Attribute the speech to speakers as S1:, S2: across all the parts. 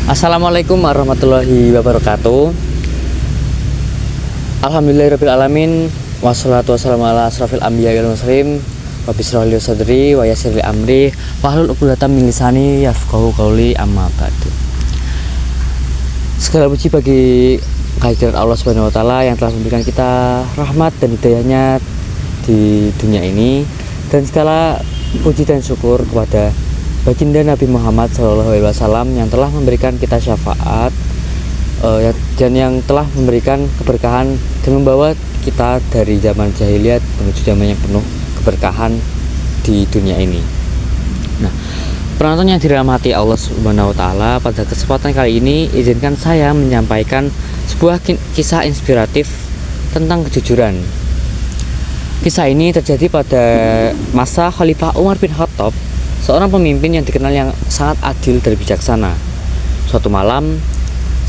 S1: Assalamualaikum warahmatullahi wabarakatuh. Alhamdulillahirabbil alamin wassalatu wassalamu ala asrofil anbiya'i wal mursalin. Rabbi shrah li sadri wa yassir li amri wahlul 'uqdatam min lisani yafqahu qawli amma ba'du. Segala puji bagi kehadirat Allah Subhanahu wa taala yang telah memberikan kita rahmat dan hidayahnya di dunia ini, dan segala puji dan syukur kepada baginda Nabi Muhammad SAW yang telah memberikan kita syafaat dan yang telah memberikan keberkahan dan membawa kita dari zaman jahiliyah menuju zaman yang penuh keberkahan di dunia ini. Nah, penonton yang dirahmati Allah Subhanahu wa taala, pada kesempatan kali ini izinkan saya menyampaikan sebuah kisah inspiratif tentang kejujuran. Kisah ini terjadi pada masa Khalifah Umar bin Khattab, seorang pemimpin yang dikenal yang sangat adil dan bijaksana. Suatu malam,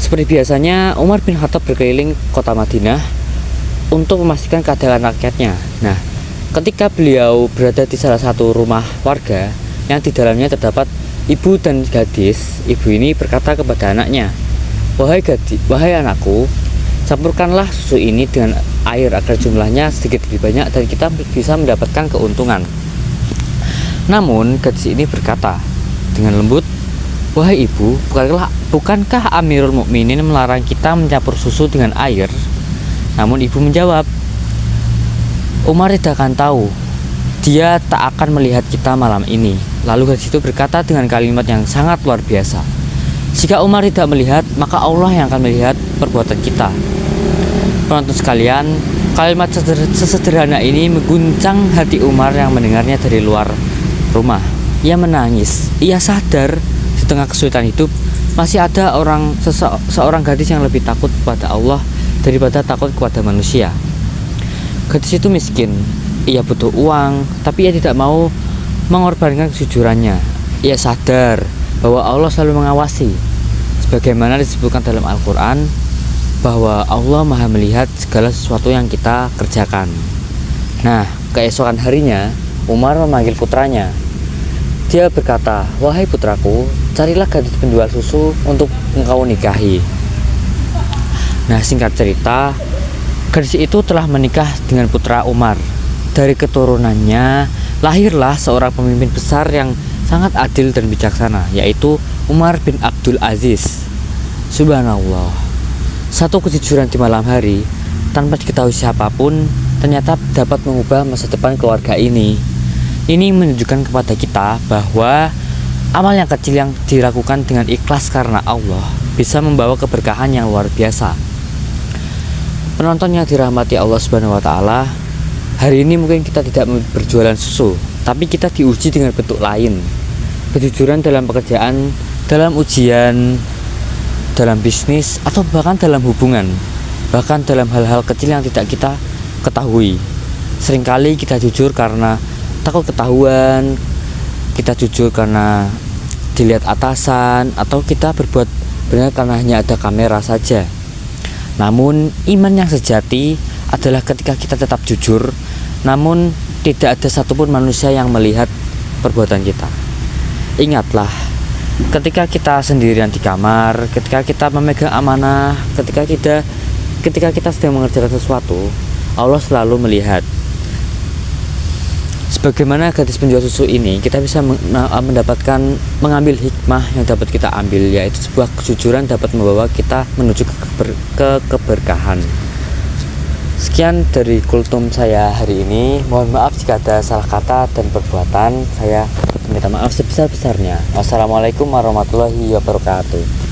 S1: seperti biasanya, Umar bin Khattab berkeliling kota Madinah untuk memastikan keadaan rakyatnya. Nah, ketika beliau berada di salah satu rumah warga yang di dalamnya terdapat ibu dan gadis, ibu ini berkata kepada anaknya, Wahai anakku, campurkanlah susu ini dengan air agar jumlahnya sedikit lebih banyak dan kita bisa mendapatkan keuntungan." Namun gadis ini berkata dengan lembut, "Wahai ibu, bukankah Amirul Mukminin melarang kita mencampur susu dengan air?" Namun ibu menjawab, "Umar tidak akan tahu. Dia tak akan melihat kita malam ini." Lalu gadis itu berkata dengan kalimat yang sangat luar biasa, "Jika Umar tidak melihat, maka Allah yang akan melihat perbuatan kita." Penonton sekalian, kalimat sesederhana ini mengguncang hati Umar yang mendengarnya dari luar rumah. Ia menangis. Ia sadar di tengah kesulitan hidup masih ada seorang gadis yang lebih takut kepada Allah daripada takut kepada manusia. Gadis itu miskin. Ia butuh uang, tapi ia tidak mau mengorbankan kejujurannya. Ia sadar bahwa Allah selalu mengawasi, sebagaimana disebutkan dalam Al-Quran bahwa Allah Maha melihat segala sesuatu yang kita kerjakan. Nah, keesokan harinya Umar memanggil putranya. Dia berkata, "Wahai putraku, carilah gadis penjual susu untuk engkau nikahi." Nah, singkat cerita, gadis itu telah menikah dengan putra Umar. Dari keturunannya lahirlah seorang pemimpin besar yang sangat adil dan bijaksana, yaitu Umar bin Abdul Aziz. Subhanallah, satu kejujuran di malam hari tanpa diketahui siapapun ternyata dapat mengubah masa depan keluarga ini. Ini menunjukkan kepada kita bahwa amal yang kecil yang dilakukan dengan ikhlas karena Allah bisa membawa keberkahan yang luar biasa. Penonton yang dirahmati Allah Subhanahu wa taala, hari ini mungkin kita tidak berjualan susu, tapi kita diuji dengan bentuk lain. Kejujuran dalam pekerjaan, dalam ujian, dalam bisnis, atau bahkan dalam hubungan, bahkan dalam hal-hal kecil yang tidak kita ketahui. Seringkali kita jujur karena takut ketahuan, kita jujur karena dilihat atasan, atau kita berbuat benar karena hanya ada kamera saja. Namun iman yang sejati adalah ketika kita tetap jujur, namun tidak ada satupun manusia yang melihat perbuatan kita. Ingatlah, ketika kita sendirian di kamar, ketika kita memegang amanah, ketika kita sedang mengerjakan sesuatu, Allah selalu melihat. Sebagaimana gadis penjual susu ini, kita bisa mengambil hikmah yang dapat kita ambil, yaitu sebuah kejujuran dapat membawa kita menuju ke keberkahan. Sekian dari kultum saya hari ini. Mohon maaf jika ada salah kata dan perbuatan. Saya minta maaf sebesar-besarnya. Wassalamualaikum warahmatullahi wabarakatuh.